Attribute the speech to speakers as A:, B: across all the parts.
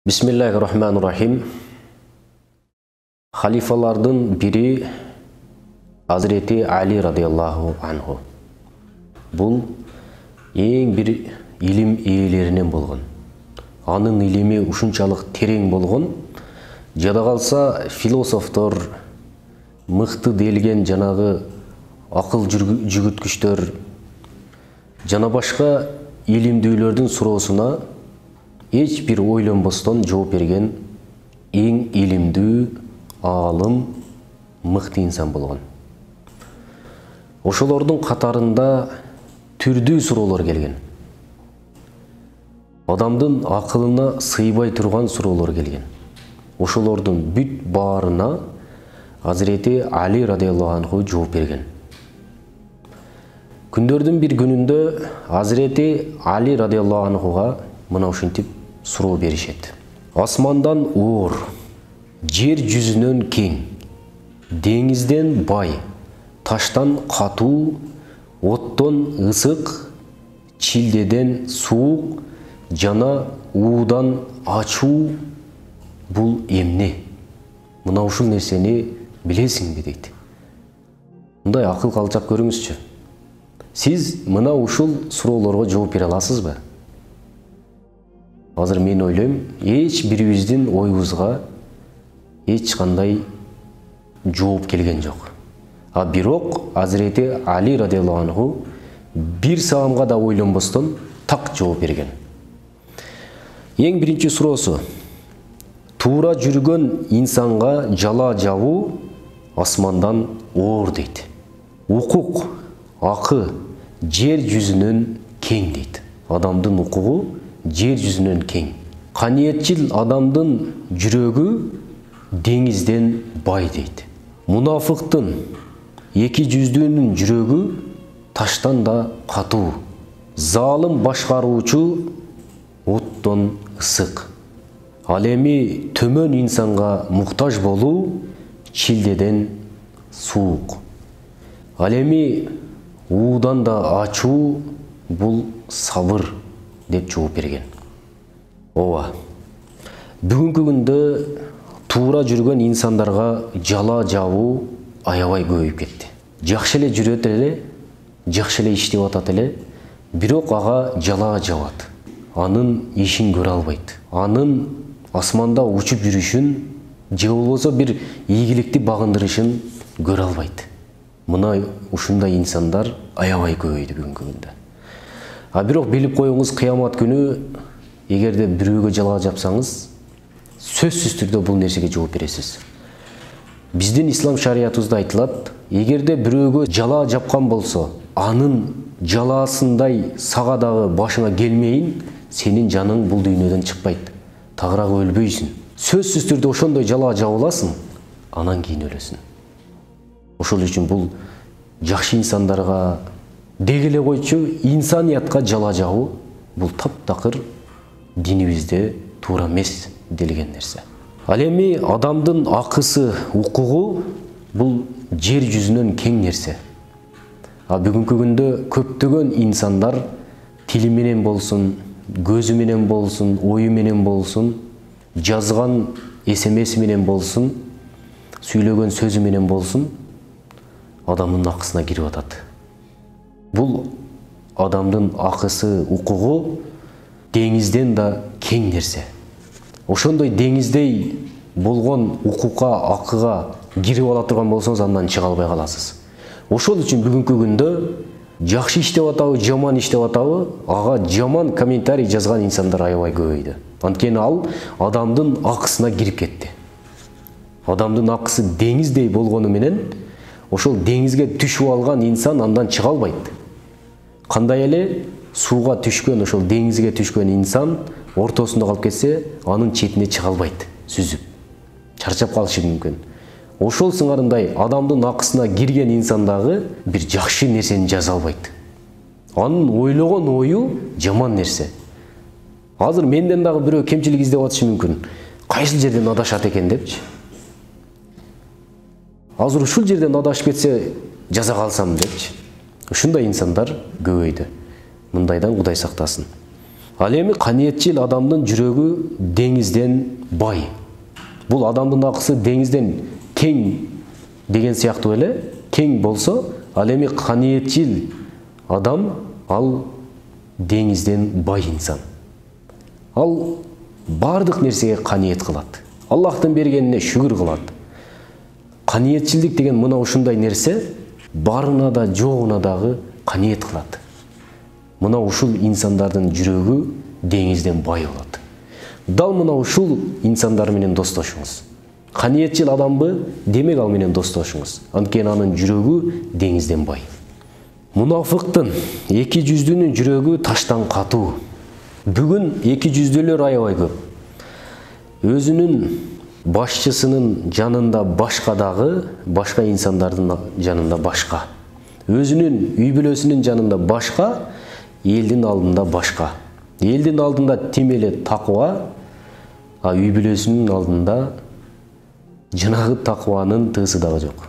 A: Bismillahirrahmanirrahim. Халифалардың бири Hazreti Ali radıyallahu anhu. Бұл ең бір илим иелерінен болған. Аның илими ушунчалык терең болған. Жада калса философтор, мыкты делген жанагы акыл жүгүткүчтөр жана башка илимдүүлөрдүн суроосуна эч бир ойлонбостон жооп берген эң илимдүү, аалым, мыкты инсан болгон. Ошолордун катарында түрдүү суроолор келген. Адамдын акылына сыйбай турган суроолор келген. Ошолордун бүт баарына Hazreti Ali radıyallahu anhu жооп берген. Күндөрдүн бир күнүндө Hazreti Ali radıyallahu anhuга мына ушинтип суроо беришет. Асмандан оор, жер жүзүнөн кең, деңизден бай, таштан катуу, оттон ысык, чилдеден суук, жана уудан ачуу бул эмне? Мына ушул нерсени билесиңби дейт. Мындай акыл калчап көрүңүзчү. Сиз мына ушул суроолорго жооп бере аласызбы? Азыр мен ойлойм, эч бирибиздин оюбузга эч кандай жооп келген жок. А бирок Hazreti Ali radıyallahu anhu бир саамга да ойлонбостон так жооп берген. Эң биринчи суроосу: туура жүргөн инсанга жала жабуу асмандан оор дейт. Укук, акы жер жүзүнөн кең дейт. Адамдын укугу жер жүзүнөн кең. Каниетчил адамдын жүрөгү деңизден бай дейт. Мунафыктын, эки жүздүүнүн жүрөгү таштан да катуу. Залым башкаруучу оттон ысык. Ал эми төмөн инсанга муктаж болуу чилдеден суук. Ал эми уудан да ачуу бул сабыр деп жооп берген. Ооба. Бүгүнкү күндө туура жүргөн инсандарга жала жабуу аябай көбөйүп кетти. Жакшы эле жүрөт эле, жакшы эле иштеп атат эле, бирок ага жала жабат. Анын ишин көрө албайт. Анын асманда учуп жүрүшүн, же болбосо бир ийгиликти багындырышын көрө албайт. Мына ушундай инсандар аябай көбөйдү бүгүнкү күндө. А бирок билип коюңуз, кыямат күнү эгерде бирөөгө жала жапсаңыз, сөзсүз түрдө бул нерсеге жооп бересиз. Биздин ислам шариятыбызда айтылат, эгерде бирөөгө жала жапкан болсо, анын жалаасындай сага дагы башыңа келмейин, сенин жаның бул дүйнөдөн чыкпайт. Тагыраак өлбөйсүң. Сөзсүз түрдө ошондой жала жабыласың, анан кийин өлөсүң. Ошол үчүн бул жакшы инсандарга деги эле койчу, инсаниятка жала жабуу бул таптакыр динибизде туура эмес делген нерсе. Ал эми адамдын акысы, укугу бул жер жүзүнөн кең нерсе. А бүгүнкү күндө көптөгөн инсандар тили менен болсун, көзү менен болсун, ою менен болсун, жазган SMS менен болсун, сүйлөгөн сөзү менен болсун, адамдын акысына кирип атат. Бул адамдын акысы, укугу деңизден да кең нерсе. Ошондой деңиздей болгон укукка, акыга кирип ала турган болсоңуз, андан чыга албай каласыз. Ошол үчүн бүгүнкү күндө жакшы иштеп атабы, жаман иштеп атабы, ага жаман комментарий жазган инсандар аябай көбөйдү. Анткени ал адамдын акысына кирип кетти. Адамдын акысы деңиздей болгону менен ошол деңизге түшүп алган инсан андан чыга албайт. Кандай эле сууга түшкөн, ошол деңизге түшкөн инсан ортосунда калып кетсе, анын четине чыга албайт, сүзүп. Чарчап калышы мүмкүн. Ошол сыңарындай адамдын акысына кирген инсан дагы бир жакшы нерсени жаза албайт. Анын ойлогон ою жаман нерсе. Азыр менден дагы бирөө кемчилик издеп атышы мүмкүн. Кайсыл жерден адашат экен депчи. Азыр ушул жерден адашып кетсе жаза калсам депчи. Ушундай инсандар көбөйдү. Мындайдан Кудай сактасын. Ал эми каниетчил адамдын жүрөгү деңизден бай. Бул адамдын акысы деңизден кең деген сыяктуу эле, кең болсо, ал эми каниетчил адам ал деңизден бай инсан. Ал бардык нерсеге каниет кылат. Аллахтын бергенине шүгүр кылат. Каниетчилдик деген мына ушундай нерсе, барына да жогуна дагы каниет кылат. Мына ушул инсандардын жүрөгү деңизден бай болот. Дал мына ушул инсандар менен достошуңуз. Каниетчил адамбы, демек ал менен достошуңуз. Анткени анын жүрөгү деңизден бай. Мунафыктын, эки жүздүүнүн жүрөгү таштан катуу. Бүгүн эки жүздүүлөр аябай көп. Өзүнүн башчысынын жанында башка дагы, башка инсандардын жанында башка. Өзүнүн үй бүлөсүнүн жанында башка, элдин алдында башка. Элдин алдында тим эле такыба, а үй бүлөсүнүн алдында жанагы такыбанын тыысы дагы жок.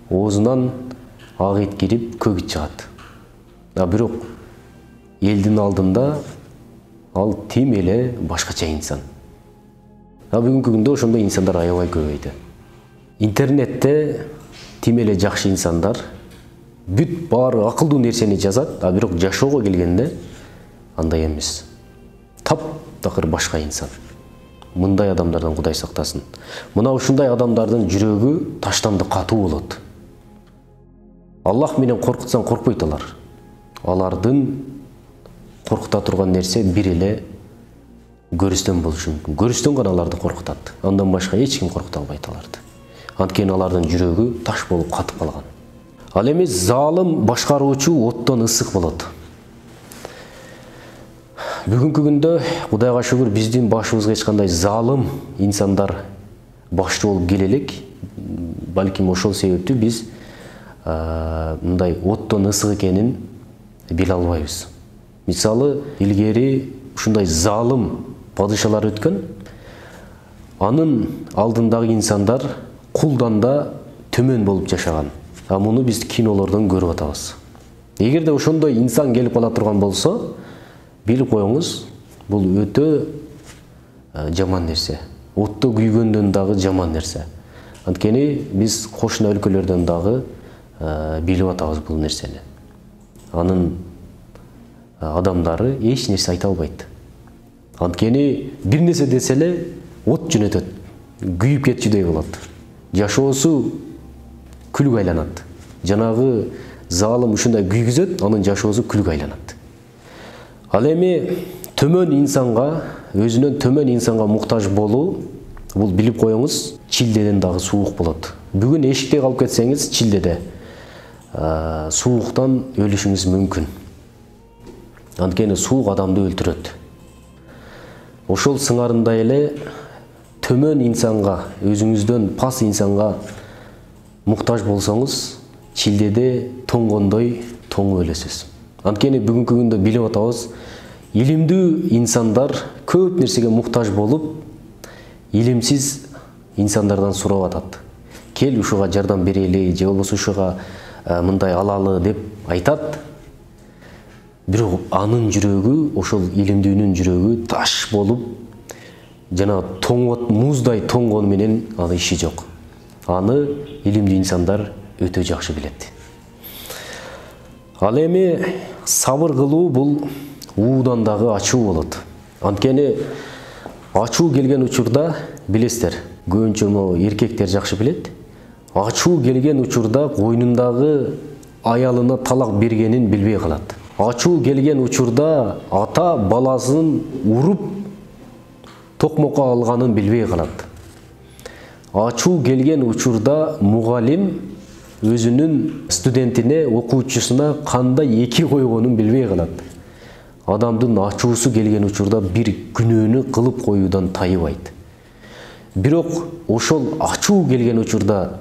A: Оозунан ак ит кирип, көк ит чыгат. Бирок элдин алдында ал тим эле башкача инсан. Бүгүнкү күндө ошондой инсандар аябай көбөйдү. Интернетте тим эле жакшы инсандар бүт баары акылдуу нерсени жазат, бирок жашоого келгенде андай эмес. Таптакыр башка инсан. Мындай адамдардан Кудай сактасын. Мына ушундай адамдардын жүрөгү таштанды катуу болот. Аллах менен коркутсаң коркпойт алар. Алардын коркута турган нерсе бир эле көрүстөн болушу мүмкүн. Көрүстөн гана аларды коркутат. Андан башка эч ким коркута албайт аларды. Анткени алардын жүрөгү таш болуп катып калган. Ал эми залым башкаруучу оттон ысык болот. Бүгүнкү күндө Кудайга шүгүр биздин башыбызга эч кандай залым инсандар башчы болуп келе элек. Балким ошол себептүү биз мындай оттон ысык экенин биле албайбыз. Мисалы, илгери ушундай залым падышалар өткөн, анын алдындагы инсандар кулдан да төмөн болуп жашаган. Муну биз кинолордон көрүп атабыз. Эгерде ошондой инсан келип кала турган болсо, билип коюңуз, бул өтө жаман нерсе. Отто күйгөндөн дагы жаман нерсе. Анткени биз кошуна өлкөлөрдөн дагы билип атабыз бул нерсени. Анын адамдары эч нерсе айта албайт. Анткени бир нерсе десе эле от жөнөтөт, күйүп кетчүдөй болот. Жашоосу күлгө айланат. Жанагы залым ушундай күйгүзөт, анын жашоосу күлгө айланат. Ал эми төмөн инсанга, өзүнөн төмөн инсанга муктаж болуу, бул билип коюңуз, чилдеден дагы суук болот. Бүгүн эшикте калып кетсеңиз, чилдеде сууктан өлүшүңүз мүмкүн. Анткени суук адамды өлтүрөт. Ошол сыңарындай эле төмөн инсанга, өзүңүздөн пас инсанга муктаж болсоңуз, чилдеде тоңгондой тоңуп өлөсүз. Анткени бүгүнкү күндө билип атабыз, илимдүү инсандар көп нерсеге муктаж болуп, илимсиз инсандардан сурап атат. Кел ушуга жардам берели, же болбосо ушуга мындай алалы деп айтат. Бирок анын жүрөгү, ошол илимдүүнүн жүрөгү таш болуп, жана тоңот, муздай тоңгон менен аны иши жок. Аны илимдүү инсандар өтө жакшы билет. Ал эми сабыр кылуу бул уудан дагы ачуу болот. Анткени ачуу келген учурда, билесиздер, көбүнчө эркектер жакшы билет. Ачуу келген учурда койнундагы аялына талак бергенин билбей калат. Ачуу келген учурда ата баласын уруп токмокко алганын билбей калат. Ачуу келген учурда мугалим өзүнүн студентине, окуучусуна кандай эки койгонун билбей калат. Адамдын ачуусу келген учурда бир күнөөнү кылып коюудан тайыбайт. Бирок ошол ачуу келген учурда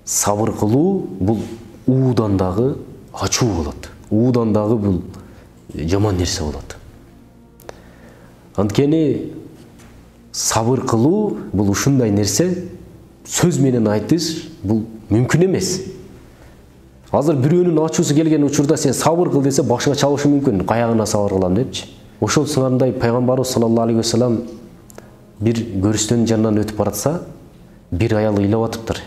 A: сабыр кылуу бул уудан дагы ачуу болот. Уудан дагы бул жаман нерсе болот. Анткени сабыр кылуу бул ушундай нерсе, сөз менен айтыш бул мүмкүн эмес. Азыр бирөөнүн ачуусу келген учурда сен сабыр кыл десе башыңа чалышы мүмкүн. Каягына сабыр кылам депчи. ошол сыңарындай пайгамбарыбыз саллаллаху алейхи вассалам бир көрүстөнүн жанынан өтүп баратса, бир аял ыйлап атыптыр.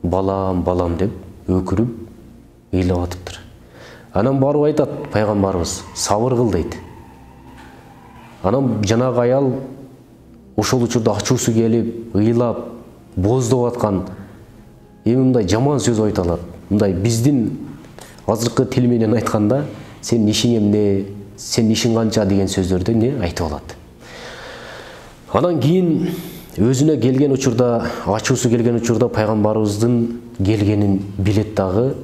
A: Балам, балам деп өкүрүп ыйлап атыптыр. Анан барып айтат пайгамбарыбыз, сабыр кыл дейт. Анан жанагы аял ошол учурда ачуусу келип, ыйлап, бооздоп аткан мындай жаман сөз айта алат. Мындай биздин азыркы тил менен айтканда, сен ишиң эмне, сен ишиң канча деген сөздөрдү не айтып алат. Анан кийин өзүнө келген учурда, ачуусу келген учурда пайгамбарыбыздын келгенин билет дагы.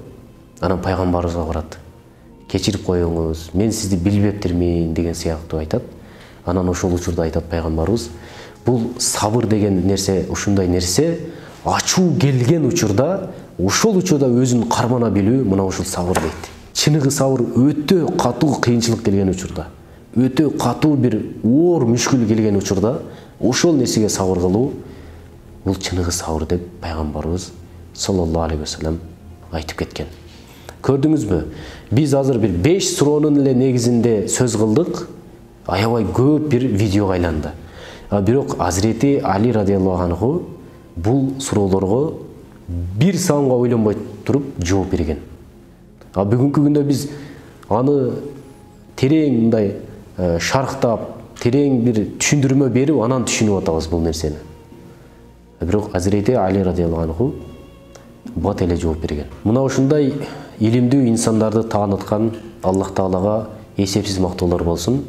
A: Анан пайгамбарыбызга барат. Кечирип коюңуз, мен сизди билбептирмин деген сыяктуу айтат. Анан ошол учурда айтат пайгамбарыбыз, бул сабыр деген нерсе, ушундай нерсе, ачуу келген учурда, ошол учурда өзүн кармана билүү, мына ушул сабыр дейт. Чыныгы сабыр өтө катуу кыйынчылык келген учурда, өтө катуу бир оор мүшкүл келген учурда, ошол нерсеге сабыр кылуу, бул чыныгы сабыр деп пайгамбарыбыз саллаллаху алейхи вассалам айтып кеткен. Көрдүңүзбү? Биз азыр бир 5 суроонун эле негизинде сөз кылдык, аябай көп бир видеого айланды. Бирок Азирети Али радиаллаху анху бул суроолорго бир саамга ойлонбой туруп жооп берген. Бүгүнкү күндө биз аны терең мындай шархтап, терең бир түшүндүрмө берип, анан түшүнүп атабыз бул нерсени. Бирок Азирети Али радиаллаху анху бат эле жооп берген. Мына ушундай илимдүү инсандарды тааныткан Аллах Таалага эсепсиз мактоолор болсун.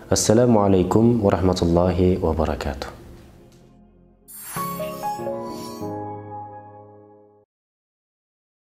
A: Ассаламу алейкум ва рахматуллахи ва баракатух.